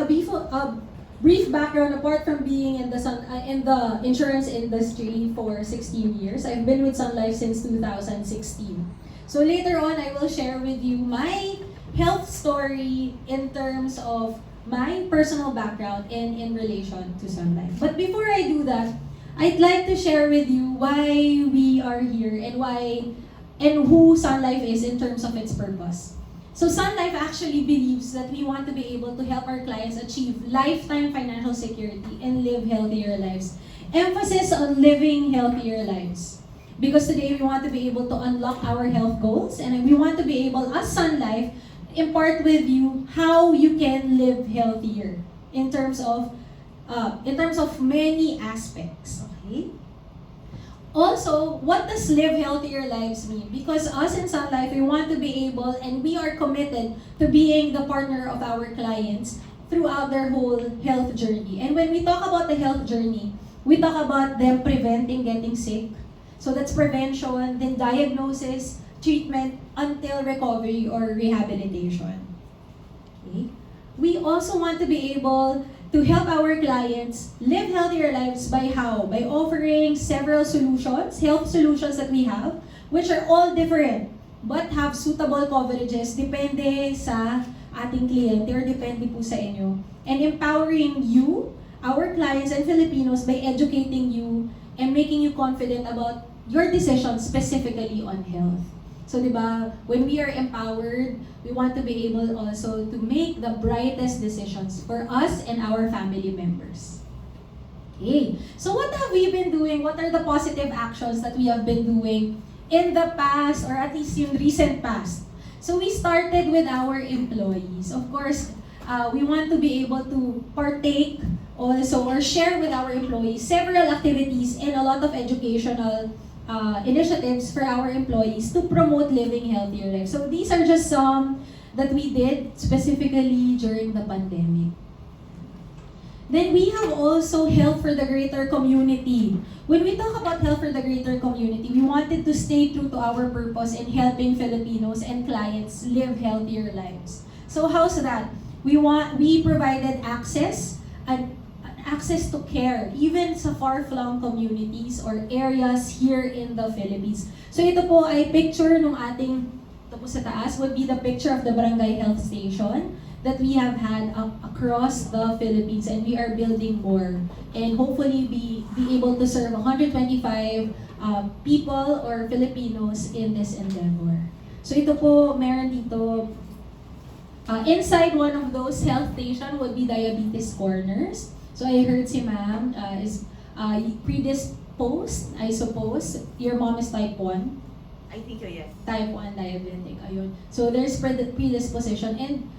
brief background. Apart from being in the insurance industry for 16 years, I've been with SunLife since 2016. So later on, I will share with you my health story in terms of my personal background and in relation to SunLife. But before I do that, I'd like to share with you why we are here and who SunLife is in terms of its purpose. So SunLife actually believes that we want to be able to help our clients achieve lifetime financial security and live healthier lives. Emphasis on living healthier lives. Because today we want to be able to unlock our health goals, and we want to be able, as SunLife, impart with you how you can live healthier in terms of many aspects. Okay? Also, what does live healthier lives mean? Because us in SunLife, we want to be able, and we are committed to being the partner of our clients throughout their whole health journey. And when we talk about the health journey, we talk about them preventing getting sick. So that's prevention, then diagnosis, treatment, until recovery or rehabilitation. Okay? We also want to be able to help our clients live healthier lives by how? By offering several solutions, health solutions that we have, which are all different, but have suitable coverages depende sa ating kliyente or depende po sa inyo. And empowering you, our clients and Filipinos, by educating you and making you confident about your decisions specifically on health. So, di ba, when we are empowered, we want to be able also to make the brightest decisions for us and our family members. Okay. So, what have we been doing? What are the positive actions that we have been doing in the past, or at least in recent past? So, we started with our employees. Of course, we want to be able to partake also or share with our employees several activities and a lot of educational initiatives for our employees to promote living healthier lives. So these are just some that we did specifically during the pandemic. Then we have also health for the greater community. When we talk about health for the greater community, we wanted to stay true to our purpose in helping Filipinos and clients live healthier lives. So how's that? We provided access to care, even sa far-flung communities or areas here in the Philippines. So ito po ay picture nung ito po sa taas would be the picture of the barangay health station that we have had across the Philippines, and we are building more. And hopefully be able to serve 125 people or Filipinos in this endeavor. So ito po, meron dito, inside one of those health station would be diabetes corners. So I heard si ma'am is predisposed, I suppose. Your mom is type 1? I think so, yes. Type 1 diabetic, ayun. So there's predisposition, and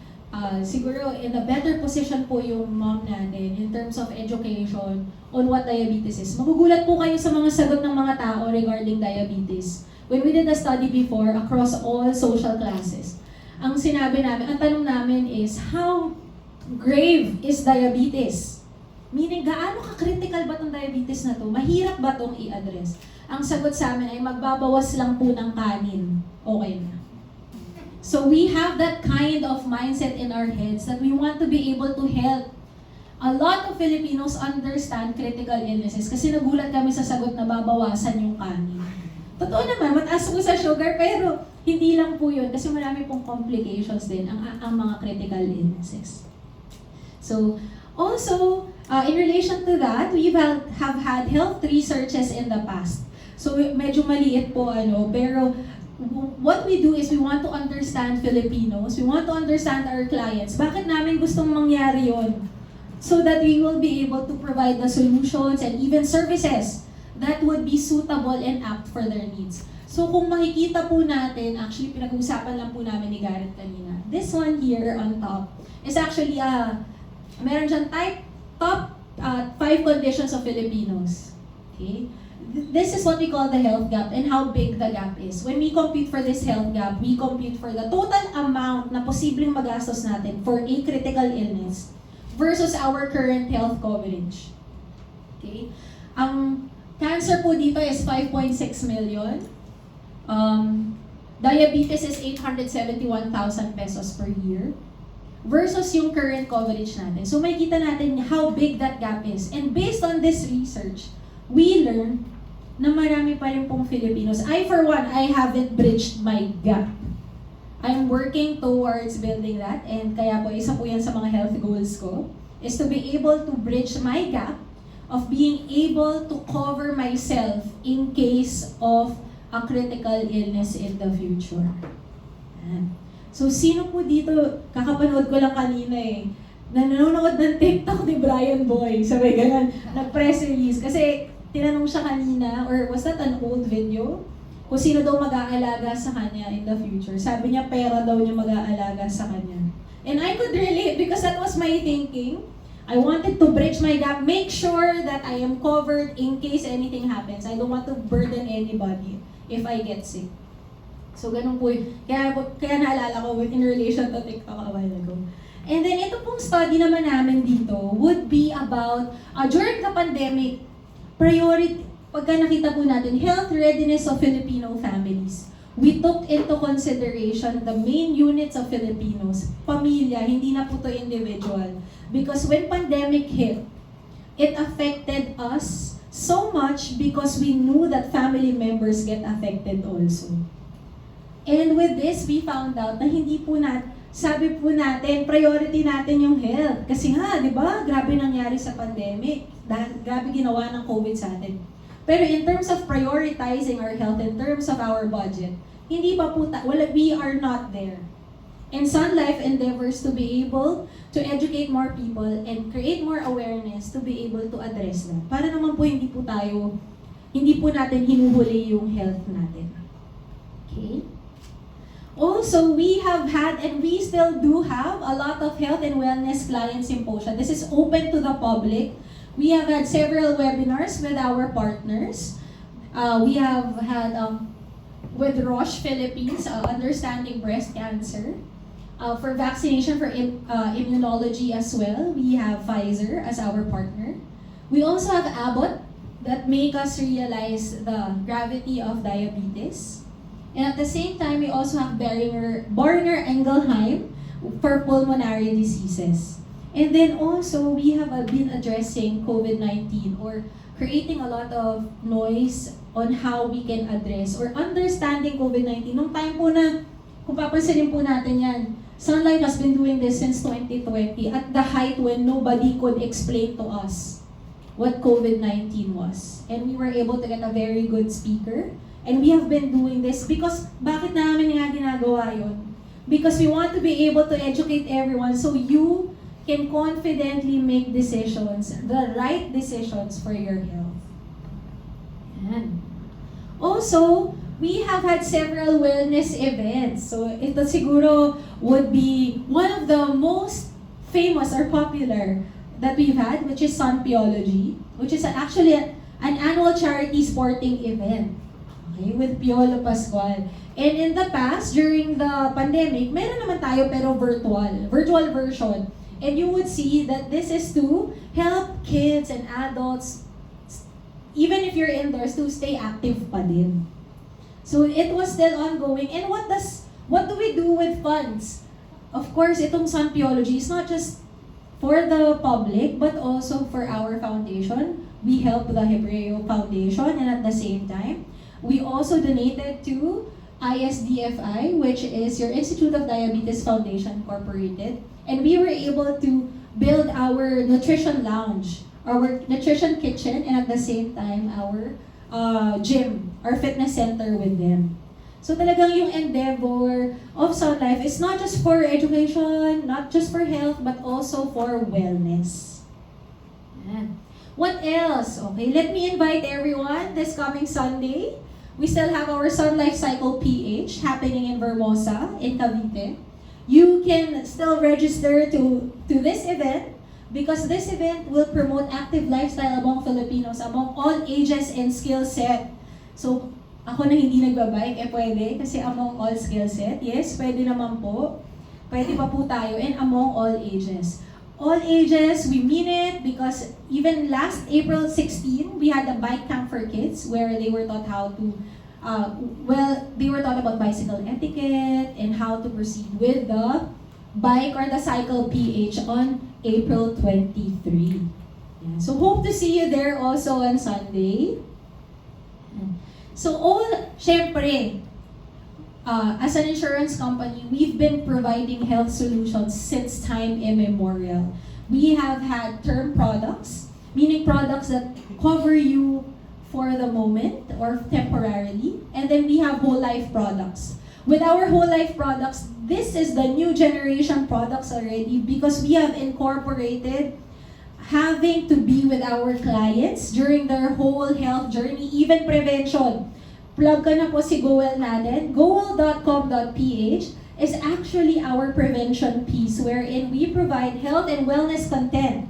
siguro in a better position po yung mom natin in terms of education on what diabetes is. Magugulat po kayo sa mga sagot ng mga tao regarding diabetes. When we did a study before across all social classes, ang sinabi namin, ang tanong namin is, how grave is diabetes? Meaning, gaano ka-critical ba itong diabetes na to? Mahirap ba itong i-address? Ang sagot sa amin ay magbabawas lang po ng kanin. Okay na. So we have that kind of mindset in our heads that we want to be able to help a lot of Filipinos understand critical illnesses, kasi nagulat kami sa sagot na babawasan yung kanin. Totoo naman, mataas po sa sugar, pero hindi lang po yun kasi marami pong complications din ang mga critical illnesses. So, also, in relation to that, we have had health researches in the past. So medyo maliit po pero what we do is we want to understand Filipinos, we want to understand our clients. Bakit namin gustong mangyari yon? So that we will be able to provide the solutions and even services that would be suitable and apt for their needs. So kung makikita po natin, actually pinag-uusapan lang po namin ni Garrett kanina. This one here on top is actually meron dyan top 5 conditions of Filipinos. Okay? This is what we call the health gap and how big the gap is. When we compute for this health gap, we compute for the total amount na posibleng magastos natin for a critical illness versus our current health coverage. Okay? Ang cancer po dito is 5.6 million. Diabetes is 871,000 pesos per year. versus yung current coverage natin. So makikita natin how big that gap is. And based on this research, we learned na marami pa rin pong Filipinos. I, for one, I haven't bridged my gap. I'm working towards building that, and kaya po, isa po yan sa mga health goals ko, is to be able to bridge my gap of being able to cover myself in case of a critical illness in the future. So, sino po dito, kakapanood ko lang kanina nanonood ng TikTok ni Brian Boy, sabi ganun, nag-press release, kasi tinanong siya kanina, or was that an old video? Kung sino daw mag-aalaga sa kanya in the future. Sabi niya, pera daw niya mag-aalaga sa kanya. And I could relate because that was my thinking. I wanted to bridge my gap, make sure that I am covered in case anything happens. I don't want to burden anybody if I get sick. So, ganun po. Kaya naalala ko in relation to TikTok a while ago. And then, ito pong study naman namin dito would be about, during the pandemic, pagka nakita po natin, health readiness of Filipino families. We took into consideration the main units of Filipinos, pamilya, hindi na po to individual. Because when pandemic hit, it affected us so much because we knew that family members get affected also. And with this, we found out na hindi po sabi po natin, priority natin yung health. Kasi nga, di ba, grabe nangyari sa pandemic. Grabe ginawa ng COVID sa atin. Pero in terms of prioritizing our health, in terms of our budget, hindi pa po, we are not there. And SunLife endeavors to be able to educate more people and create more awareness to be able to address that. Para naman po hindi po natin hinuhuli yung health natin. Okay? Also, we have had and we still do have a lot of health and wellness client symposia. This is open to the public. We have had several webinars with our partners. We have had with Roche Philippines, Understanding Breast Cancer. For vaccination for immunology as well, we have Pfizer as our partner. We also have Abbott that make us realize the gravity of diabetes. And at the same time, we also have Boehringer Ingelheim for pulmonary diseases. And then also, we have been addressing COVID-19 or creating a lot of noise on how we can address or understanding COVID-19. Nung time po na, kung papansinin po natin yan, SunLife has been doing this since 2020 at the height when nobody could explain to us what COVID-19 was. And we were able to get a very good speaker. And we have been doing this because, bakit namin nga ginagawa yun? Because we want to be able to educate everyone so you can confidently make decisions, the right decisions for your health. And also, we have had several wellness events. So ito siguro would be one of the most famous or popular that we've had, which is Sunpiology, which is actually an annual charity sporting event. Okay, with Piolo Pascual. And in the past, during the pandemic, meron naman tayo pero virtual version. And you would see that this is to help kids and adults, even if you're indoors, to stay active pa din. So it was still ongoing. And what do we do with funds? Of course, itong Sunpiology is not just for the public, but also for our foundation. We help the Hebreo Foundation, and at the same time, we also donated to ISDFI, which is your Institute of Diabetes Foundation Incorporated. And we were able to build our nutrition lounge, our nutrition kitchen, and at the same time, our gym, our fitness center with them. So talagang yung endeavor of SunLife is not just for education, not just for health, but also for wellness. Yan. What else? Okay, let me invite everyone this coming Sunday. We still have our SunLife Cycle PH happening in Vermosa, in Cavite. You can still register to this event because this event will promote active lifestyle among Filipinos, among all ages and skill set. So, ako na hindi nagbabike, pwede kasi among all skill set. Yes, pwede naman po. Pwede pa po tayo and among all ages. All ages, we mean it because even last April 16, we had a bike camp for kids where they were taught how to they were taught about bicycle etiquette and how to proceed with the bike or the cycle PH on April 23. Yeah. So hope to see you there also on Sunday. So syempre, as an insurance company, we've been providing health solutions since time immemorial. We have had term products, meaning products that cover you for the moment or temporarily. And then we have whole life products. With our whole life products, this is the new generation products already because we have incorporated having to be with our clients during their whole health journey, even prevention. Plug ka na po si Goel natin. Goel.com.ph is actually our prevention piece wherein we provide health and wellness content.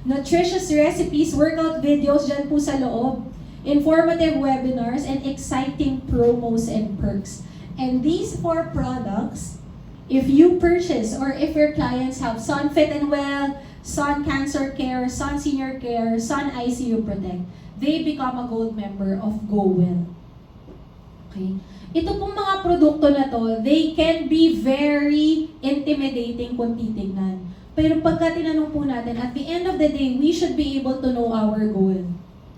Nutritious recipes, workout videos dyan po sa loob, informative webinars, and exciting promos and perks. And these 4 products, if you purchase or if your clients have Sun Fit and Well, Sun Cancer Care, Sun Senior Care, Sun ICU Protect, they become a gold member of GoWell. Okay? Ito pong mga produkto na to, they can be very intimidating kung titignan. Pero pagka tinanong po natin, at the end of the day, we should be able to know our goal.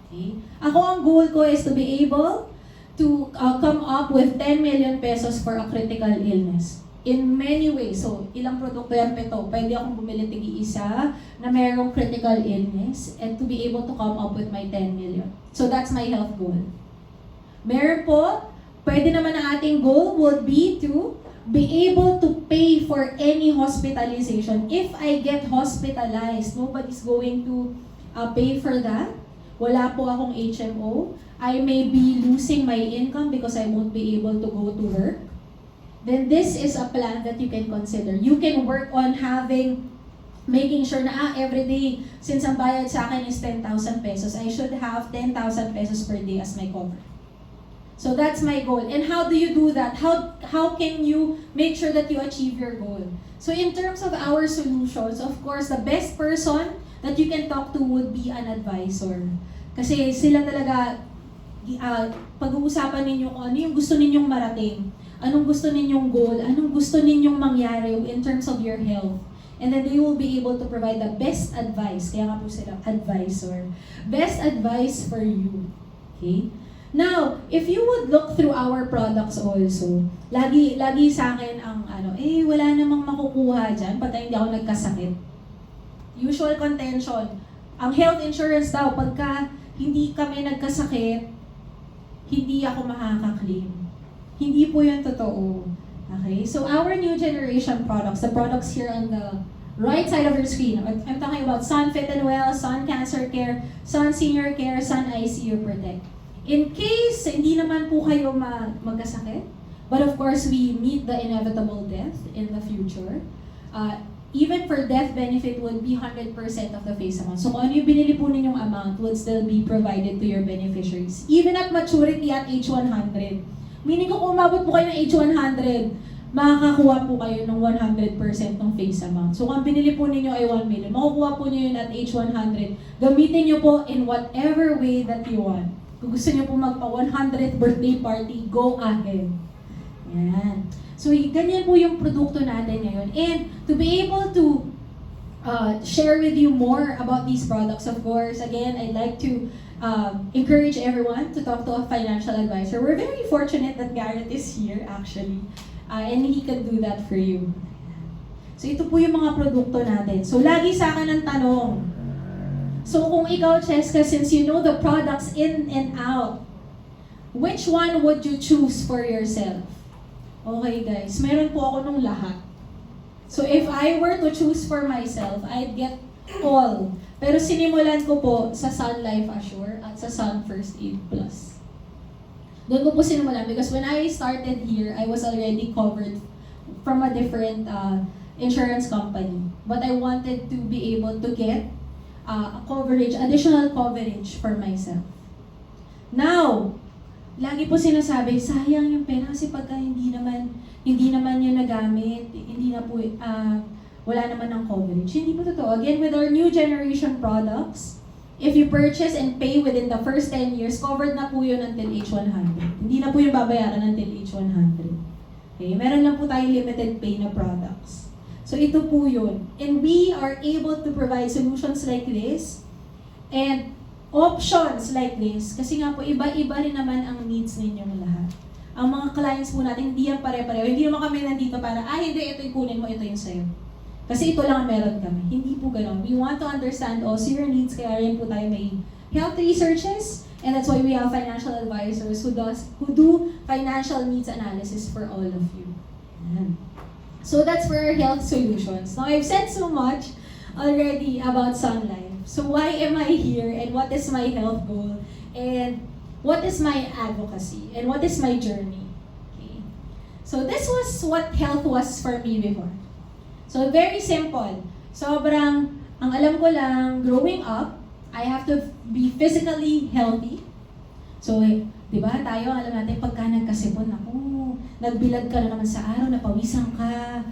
Okay? Ako, ang goal ko is to be able to come up with 10 million pesos for a critical illness. In many ways. So, ilang produkto yan ito? Pwede akong bumili tig-isa na mayroong critical illness and to be able to come up with my 10 million. So, that's my health goal. Meron po, pwede naman ang ating goal would be to be able to pay for any hospitalization. If I get hospitalized, nobody's going to pay for that. Wala po akong HMO. I may be losing my income because I won't be able to go to work. Then this is a plan that you can consider. You can work on making sure na every day, since ang bayad sa akin is 10,000 pesos, I should have 10,000 pesos per day as my cover. So that's my goal. And how do you do that? How can you make sure that you achieve your goal? So in terms of our solutions, of course, the best person that you can talk to would be an advisor. Kasi sila talaga, pag-uusapan ninyo ano yung gusto ninyong marating. Anong gusto ninyong goal? Anong gusto ninyong mangyari in terms of your health? And then they will be able to provide the best advice. Kaya nga po sila, advisor. Best advice for you. Okay? Now, if you would look through our products also, lagi sa akin ang wala namang makukuha dyan pagka hindi ako nagkasakit. Usual contention, ang health insurance daw, pagka hindi kami nagkasakit, hindi ako makaka-claim. Hindi po yun totoo. Okay? So our new generation products, the products here on the right side of your screen, I'm talking about Sun Fit and Well, Sun Cancer Care, Sun Senior Care, Sun ICU Protect. In case hindi naman po kayo magkasakit, but of course we meet the inevitable death in the future, even for death benefit would be 100% of the face amount. So kung ano yung binili po ninyong amount would still be provided to your beneficiaries. Even at maturity at age 100. Meaning kung umabot po kayo ng age 100, makakakuha po kayo ng 100% ng face amount. So kung binili po ninyo ay 1 million, makukuha po niyo yun at age 100. Gamitin niyo po in whatever way that you want. Kung gusto niyo po magpa 100th birthday party, go ahead. Yan. So ganyan po yung produkto natin ngayon. And to be able to share with you more about these products, of course, again, I'd like to encourage everyone to talk to a financial advisor. We're very fortunate that Garrett is here, actually. And he can do that for you. So ito po yung mga produkto natin. So lagi sa akin ang tanong. So kung ikaw, Cheska, since you know the products in and out, which one would you choose for yourself? Okay guys, meron po ako nung lahat. So if I were to choose for myself, I'd get all. Pero sinimulan ko po sa SunLife Assure at sa Sun First Aid Plus. Doon ko po sinimulan because when I started here, I was already covered from a different insurance company. But I wanted to be able to get additional coverage for myself. Now, lagi po sinasabi, sayang yung pera kasi pagka hindi naman yun nagamit, hindi na po, wala naman ng coverage. Hindi po totoo. Again, with our new generation products, if you purchase and pay within the first 10 years, covered na po yun until age 100. Hindi na po yung babayaran until age 100. Okay? Meron lang po tayong limited pay na products. So ito po yun. And we are able to provide solutions like this and options like this. Kasi nga po, iba-iba rin naman ang needs ninyong lahat. Ang mga clients po natin, hindi yan pare-pareho. Hindi naman kami nandito para, hindi, ito yung kunin mo, ito yung sa'yo. Kasi ito lang ang meron kami. Hindi po gano'n. We want to understand also your needs, kaya rin po tayo may health researches, and that's why we have financial advisors who do financial needs analysis for all of you. Yan. So that's for our health solutions. Now, I've said so much already about SunLife. So why am I here, and what is my health goal, and what is my advocacy, and what is my journey? Okay. So this was what health was for me before. So very simple. Sobrang, ang alam ko lang, growing up, I have to be physically healthy. So, di ba, tayo, alam natin, pagka nagkasipon ako, nagbilad ka na naman sa araw, napawisan ka,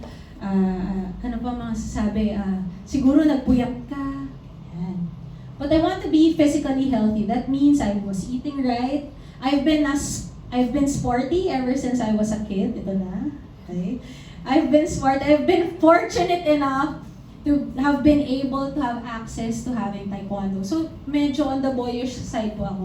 ano pa mga sasabi, siguro nagpuyat ka. Yan. But I want to be physically healthy. That means I was eating right. I've been sporty ever since I was a kid. Ito na. Okay. I've been fortunate enough to have been able to have access to having taekwondo. So, medyo on the boyish side po ako.